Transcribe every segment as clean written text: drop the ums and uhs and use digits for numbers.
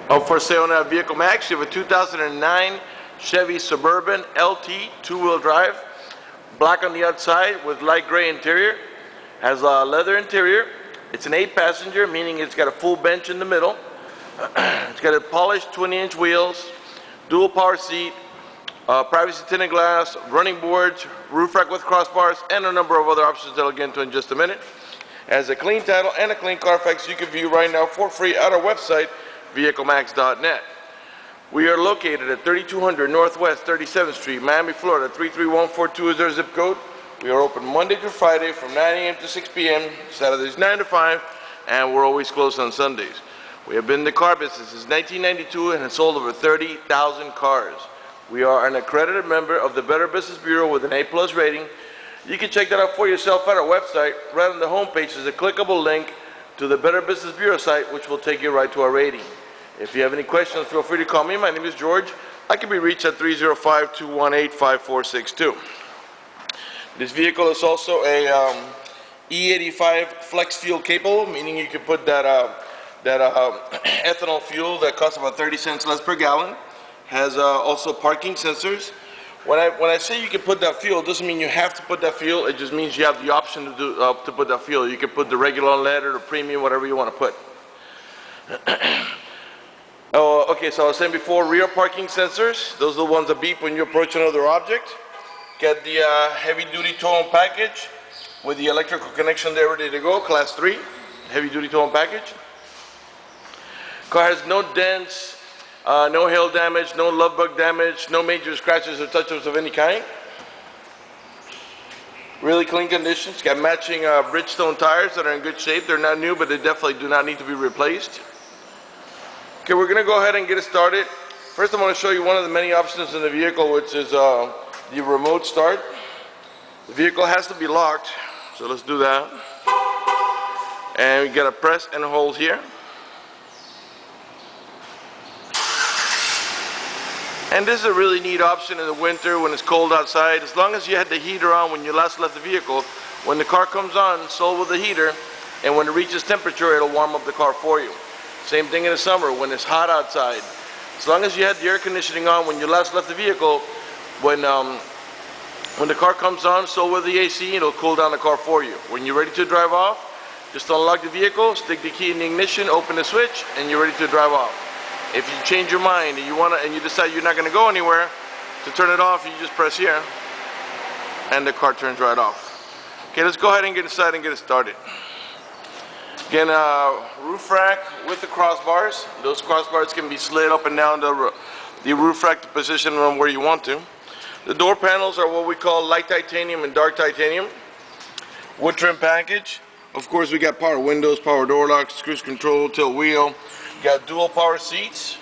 For sale now at VEHICLEMAX, you have a 2009 Chevy Suburban LT two-wheel drive, black on the outside with light gray interior, has a leather interior. It's an 8-passenger, meaning it's got a full bench in the middle. It's got a polished 20-inch wheels, dual power seat, privacy tinted glass, running boards, roof rack with crossbars, and a number of other options that I'll get into in just a minute. It has a clean title and a clean Carfax you can view right now for free at our website, VEHICLEMAX.net. We are located at 3200 Northwest 37th Street, Miami, Florida. 33142 is our zip code. We are open Monday through Friday from 9 a.m. to 6 p.m., Saturdays 9 to 5, and we're always closed on Sundays. We have been in the car business since 1992 and have sold over 30,000 cars. We are an accredited member of the Better Business Bureau with an A+ rating. You can check that out for yourself at our website. Right on the homepage is a clickable link to the Better Business Bureau site, which will take you right to our rating. If you have any questions, feel free to call me. My name is George. I can be reached at 305-218-5462. This vehicle is also a E85 flex fuel capable, meaning you can put that ethanol fuel that costs about 30 cents less per gallon. Has also parking sensors. When I say you can put that fuel, it doesn't mean you have to put that fuel. It just means you have the option to put that fuel. You can put the regular unleaded or premium, whatever you want to put. Oh, okay, so I was saying before, rear parking sensors. Those are the ones that beep when you approach another object. Get the heavy-duty towing package with the electrical connection there ready to go, Class 3, heavy-duty towing package. Car has no dents, no hail damage, no love bug damage, no major scratches or touch-ups of any kind. Really clean condition. It's got matching Bridgestone tires that are in good shape. They're not new, but they definitely do not need to be replaced. Okay, we're going to go ahead and get it started. First, I'm going to show you one of the many options in the vehicle, which is the remote start. The vehicle has to be locked, so let's do that. And we got to press and hold here. And this is a really neat option in the winter when it's cold outside. As long as you had the heater on when you last left the vehicle, when the car comes on, so will the heater, and when it reaches temperature, it'll warm up the car for you. Same thing in the summer when it's hot outside. As long as you had the air conditioning on when you last left the vehicle, when the car comes on, so will the AC, it'll cool down the car for you. When you're ready to drive off, just unlock the vehicle, stick the key in the ignition, open the switch, and you're ready to drive off. If you change your mind and you decide you're not going to go anywhere, to turn it off, you just press here, and the car turns right off. Okay, let's go ahead and get inside and get it started. Again, roof rack with the crossbars. Those crossbars can be slid up and down the roof rack to position them where you want to. The door panels are what we call light titanium and dark titanium. Wood trim package. Of course, we got power windows, power door locks, cruise control, tilt wheel. Got dual power seats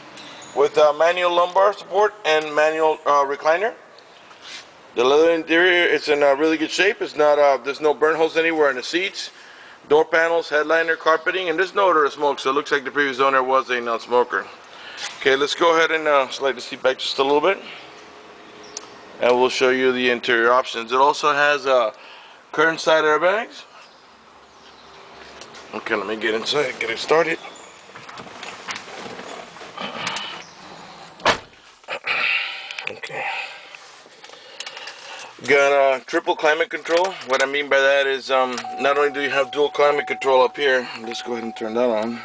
with manual lumbar support and manual recliner. The leather interior is in really good shape. It's not there's no burn holes anywhere in the seats. Door panels, headliner, carpeting, and there's no odor of smoke, so it looks like the previous owner was a non-smoker. Okay, let's go ahead and slide the seat back just a little bit, and we'll show you the interior options. It also has curtain side airbags. Okay, let me get inside and get it started. Okay. Got triple climate control. What I mean by that is not only do you have dual climate control up here, let's go ahead and turn that on.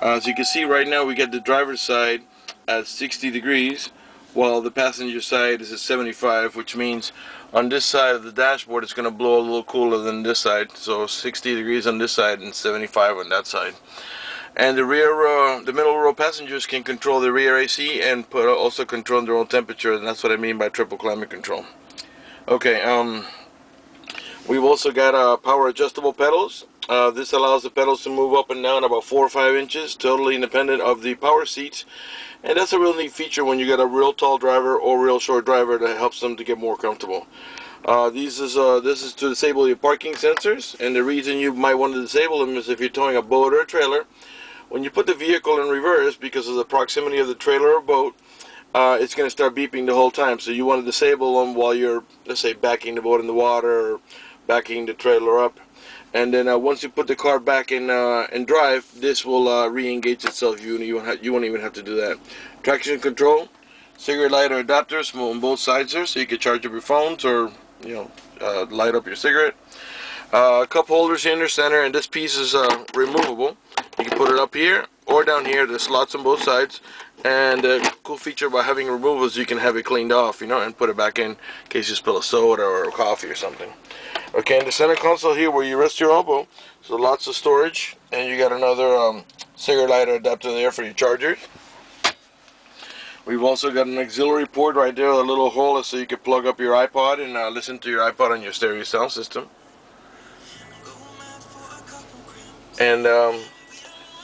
As you can see right now, we got the driver's side at 60 degrees while the passenger side is at 75, which means on this side of the dashboard it's going to blow a little cooler than this side. So 60 degrees on this side and 75 on that side. And the rear, the middle row passengers can control the rear AC and also control their own temperature, and that's what I mean by triple climate control. Okay, we've also got power adjustable pedals. This allows the pedals to move up and down about 4 or 5 inches, totally independent of the power seats. And that's a real neat feature when you get a real tall driver or real short driver that helps them to get more comfortable. This is to disable your parking sensors, and the reason you might want to disable them is if you're towing a boat or a trailer. When you put the vehicle in reverse, because of the proximity of the trailer or boat, it's going to start beeping the whole time. So you want to disable them while you're, let's say, backing the boat in the water or backing the trailer up. and then once you put the car back in drive, this will re-engage itself. You won't even have to do that. Traction control, cigarette lighter adapters on both sides there, so you can charge up your phones or light up your cigarette. Cup holders here in the center, and this piece is removable. You can put it up here or down here. There's slots on both sides, and the cool feature about having removals, you can have it cleaned off, and put it back in case you spill a soda or coffee or something. Okay, in the center console here where you rest your elbow, so lots of storage, and you got another cigarette lighter adapter there for your chargers. We've also got an auxiliary port right there, a little hole so you can plug up your iPod and listen to your iPod on your stereo sound system. And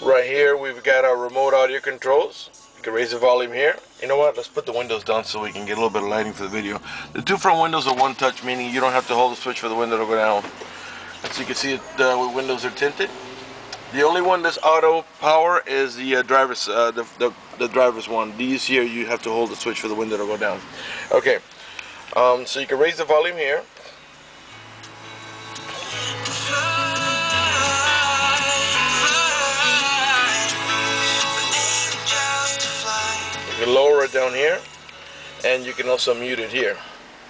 right here we've got our remote audio controls. You can raise the volume here. You know what? Let's put the windows down so we can get a little bit of lighting for the video. The two front windows are one touch, meaning you don't have to hold the switch for the window to go down. As you can see, the windows are tinted. The only one that's auto power is the driver's the driver's one. These here you have to hold the switch for the window to go down. Okay, so you can raise the volume here. You can lower it down here, and you can also mute it here.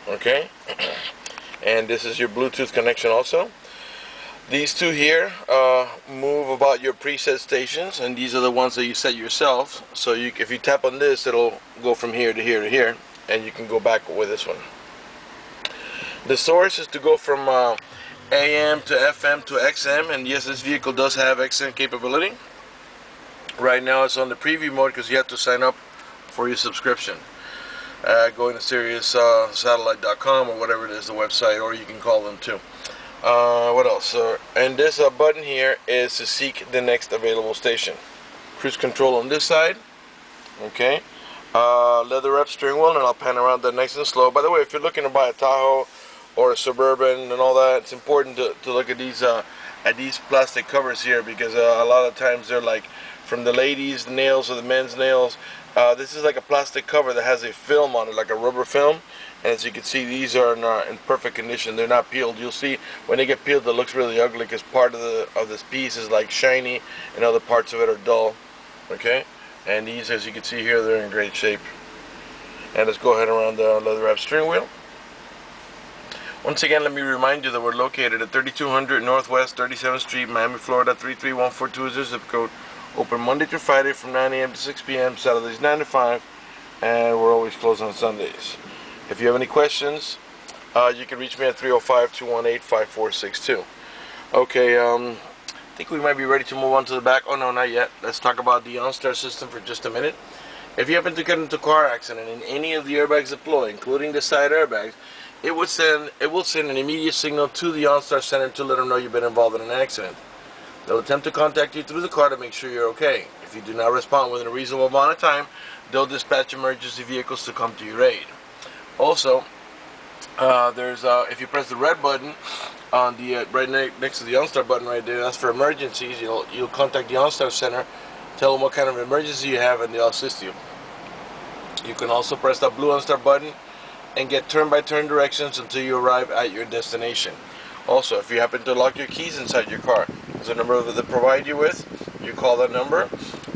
Okay, and this is your Bluetooth connection also. These two here move about your preset stations, and these are the ones that you set yourself. So if you tap on this, it'll go from here to here to here, and you can go back with this one. The source is to go from AM to FM to XM, and yes, this vehicle does have XM capability. Right now it's on the preview mode because you have to sign up for your subscription. Going to SiriusSatellite.com or whatever it is, the website, or you can call them too. What else? And this button here is to seek the next available station. Cruise control on this side. Okay. Leather wrap steering wheel, and I'll pan around that nice and slow. By the way, if you're looking to buy a Tahoe or a Suburban and all that, it's important to look at these plastic covers here, because a lot of times they're like from the ladies' nails or the men's nails. This is like a plastic cover that has a film on it, like a rubber film. And as you can see, these are in perfect condition. They're not peeled. You'll see when they get peeled, it looks really ugly because part of this piece is like shiny and other parts of it are dull. Okay, and these, as you can see here, they're in great shape. And let's go ahead around the leather wrap steering wheel. Once again, let me remind you that we're located at 3200 Northwest 37th Street, Miami, Florida 33142 is the zip code. Open Monday through Friday from 9 a.m. to 6 p.m. Saturdays 9 to 5, and we're always closed on Sundays. If you have any questions, you can reach me at 305-218-5462. Okay, I think we might be ready to move on to the back. Oh no, not yet. Let's talk about the Onstar system for just a minute. If you happen to get into a car accident and any of the airbags deploy, including the side airbags, it will send an immediate signal to the Onstar Center to let them know you've been involved in an accident. They'll attempt to contact you through the car to make sure you're okay. If you do not respond within a reasonable amount of time, they'll dispatch emergency vehicles to come to your aid. Also, if you press the red button on the right next to the Onstar button right there, that's for emergencies. You'll contact the Onstar Center, tell them what kind of emergency you have, and they'll assist you. You can also press that blue Onstar button and get turn-by-turn directions until you arrive at your destination. Also, if you happen to lock your keys inside your car, there's a number that they provide you with. You call that number.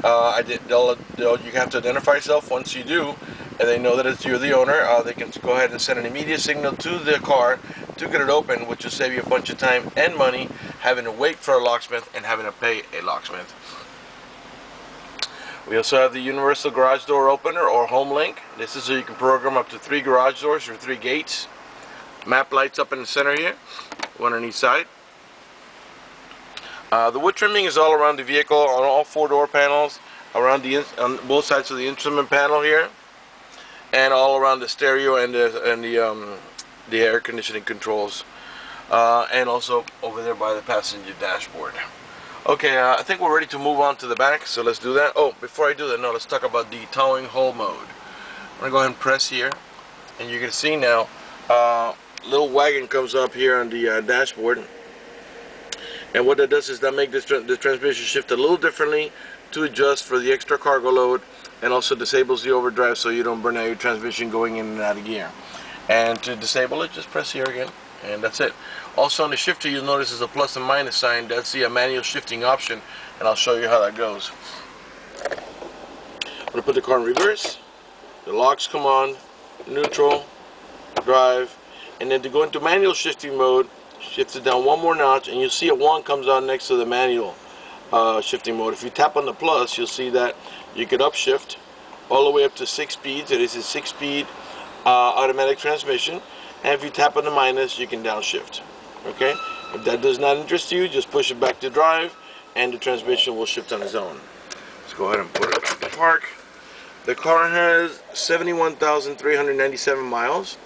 You have to identify yourself. Once you do, and they know that you're the owner, they can go ahead and send an immediate signal to the car to get it open, which will save you a bunch of time and money having to wait for a locksmith and having to pay a locksmith. We also have the universal garage door opener, or home link. This is so you can program up to 3 garage doors or 3 gates. Map lights up in the center here, one on each side. The wood trimming is all around the vehicle on all 4 door panels, around on both sides of the instrument panel here, and all around the stereo and the air conditioning controls, and also over there by the passenger dashboard. Okay, I think we're ready to move on to the back, so let's do that. Oh, before I do that, no, let's talk about the towing hold mode. I'm gonna go ahead and press here, and you can see now, little wagon comes up here on the dashboard, and what that does is that makes the transmission shift a little differently to adjust for the extra cargo load, and also disables the overdrive so you don't burn out your transmission going in and out of gear. And to disable it, just press here again, and that's it. Also on the shifter, you'll notice there's a plus and minus sign. That's the manual shifting option, and I'll show you how that goes. I'm going to put the car in reverse. The locks come on, neutral, drive, and then to go into manual shifting mode, shift it down one more notch, and you'll see a 1 comes on next to the manual shifting mode. If you tap on the plus, you'll see that you could upshift all the way up to 6 speeds. It is a 6-speed automatic transmission, and if you tap on the minus, you can downshift. Okay, if that does not interest you, just push it back to drive, and the transmission will shift on its own. Let's go ahead and put it in park. The car has 71,397 miles.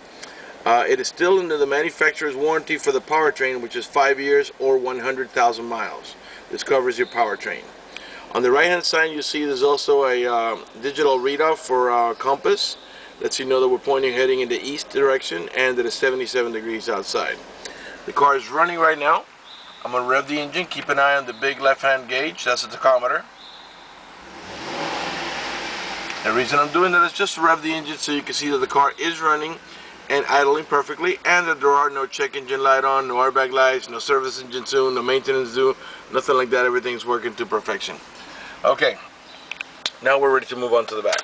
It is still under the manufacturer's warranty for the powertrain, which is 5 years or 100,000 miles. This covers your powertrain. On the right hand side, you see there's also a digital readout for compass. Lets you know that we're pointing heading in the east direction and that it's 77 degrees outside. The car is running right now. I'm going to rev the engine. Keep an eye on the big left hand gauge. That's the tachometer. The reason I'm doing that is just to rev the engine so you can see that the car is running and idling perfectly, and that there are no check engine light on, no airbag lights, no service engine soon, no maintenance due, nothing like that. Everything's working to perfection. Okay, now we're ready to move on to the back.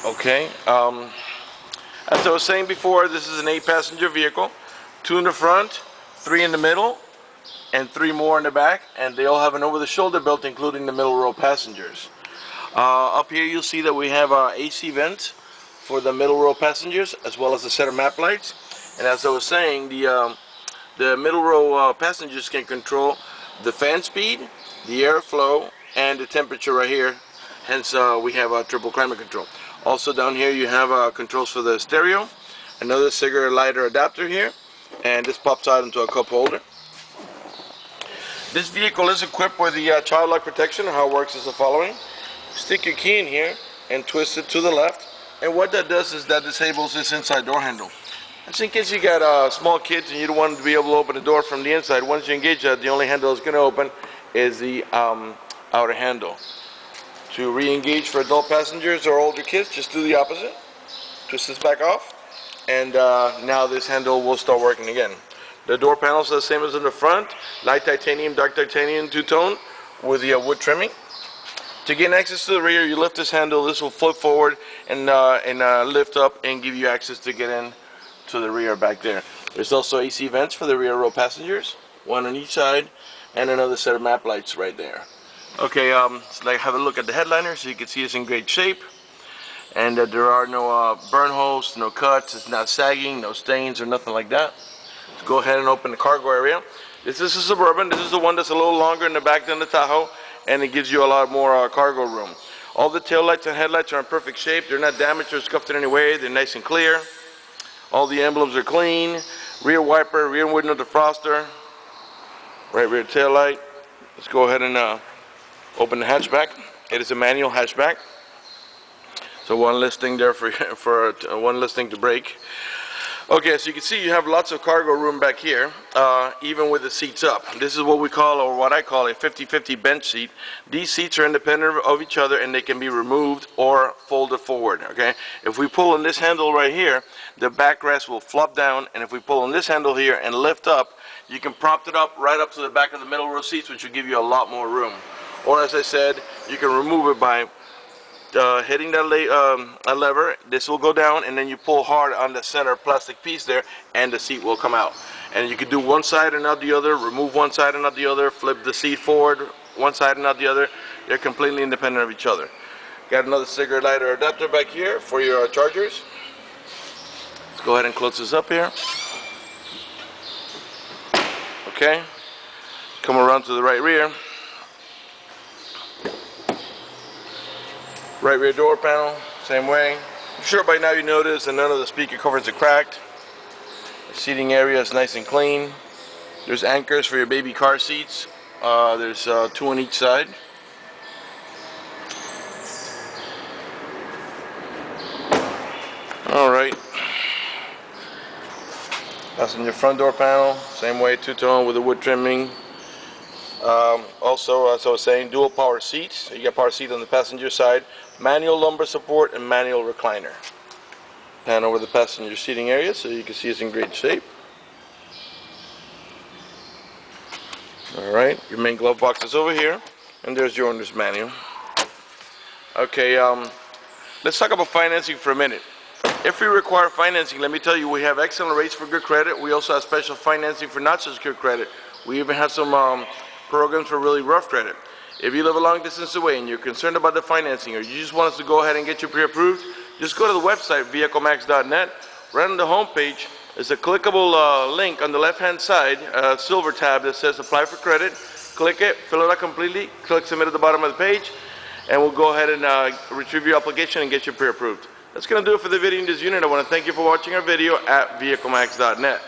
Okay, as I was saying before, this is an 8-passenger vehicle, 2 in the front, 3 in the middle, and 3 more in the back, and they all have an over-the-shoulder belt, including the middle row passengers. Up here you'll see that we have AC vents for the middle row passengers, as well as the center map lights. And as I was saying, the middle row passengers can control the fan speed, the airflow, and the temperature right here. Hence we have triple climate control. Also down here you have controls for the stereo, another cigarette lighter adapter here, and this pops out into a cup holder. This vehicle is equipped with the child lock protection. How it works is the following. Stick your key in here and twist it to the left, and what that does is that disables this inside door handle. That's in case you got small kids and you don't want them to be able to open the door from the inside. Once you engage that, the only handle that's going to open is the outer handle. To re-engage for adult passengers or older kids, just do the opposite. Twist this back off, and now this handle will start working again. The door panels are the same as in the front, light titanium, dark titanium, two-tone with the wood trimming. To gain access to the rear, you lift this handle. This will flip forward and lift up and give you access to get in to the rear back there. There's also AC vents for the rear row passengers, 1 on each side, and another set of map lights right there. Okay, so like have a look at the headliner so you can see it's in great shape, and that there are no burn holes, no cuts, it's not sagging, no stains or nothing like that. Let's go ahead and open the cargo area. This is a Suburban. This is the one that's a little longer in the back than the Tahoe, and it gives you a lot more cargo room. All the tail lights and headlights are in perfect shape. They're not damaged or scuffed in any way. They're nice and clear. All the emblems are clean. Rear wiper, rear window defroster, right rear tail light. Let's go ahead and open the hatchback. It is a manual hatchback, so one less thing there for one less thing to break. Okay, so you can see you have lots of cargo room back here, even with the seats up. This is what we call, or what I call, a 50-50 bench seat. These seats are independent of each other and they can be removed or folded forward, okay? If we pull on this handle right here, the backrest will flop down, and if we pull on this handle here and lift up, you can prop it up right up to the back of the middle row seats, which will give you a lot more room. Or as I said, you can remove it by hitting that lever. This will go down, and then you pull hard on the center plastic piece there, and the seat will come out. And you can do one side and not the other, remove one side and not the other, flip the seat forward one side and not the other. They're completely independent of each other. Got another cigarette lighter adapter back here for your chargers. Let's go ahead and close this up here. Okay, come around to the right rear. Right rear door panel, same way. I'm sure by now you notice that none of the speaker covers are cracked. The seating area is nice and clean. There's anchors for your baby car seats. There's 2 on each side. Alright. Passenger front door panel, same way, two-tone with the wood trimming. Also, as I was saying, dual power seats. You got power seat on the passenger side, manual lumbar support, and manual recliner. Pan over the passenger seating area so you can see it's in great shape. Alright, your main glove box is over here, and there's your owner's manual. Okay, let's talk about financing for a minute. If we require financing, let me tell you, we have excellent rates for good credit. We also have special financing for not such good credit. We even have some programs for really rough credit. If you live a long distance away and you're concerned about the financing, or you just want us to go ahead and get you pre-approved, just go to the website, VEHICLEMAX.net. Right on the home page, there's a clickable link on the left-hand side, silver tab that says Apply for Credit. Click it, fill it out completely, click Submit at the bottom of the page, and we'll go ahead and retrieve your application and get you pre-approved. That's going to do it for the video in this unit. I want to thank you for watching our video at VEHICLEMAX.net.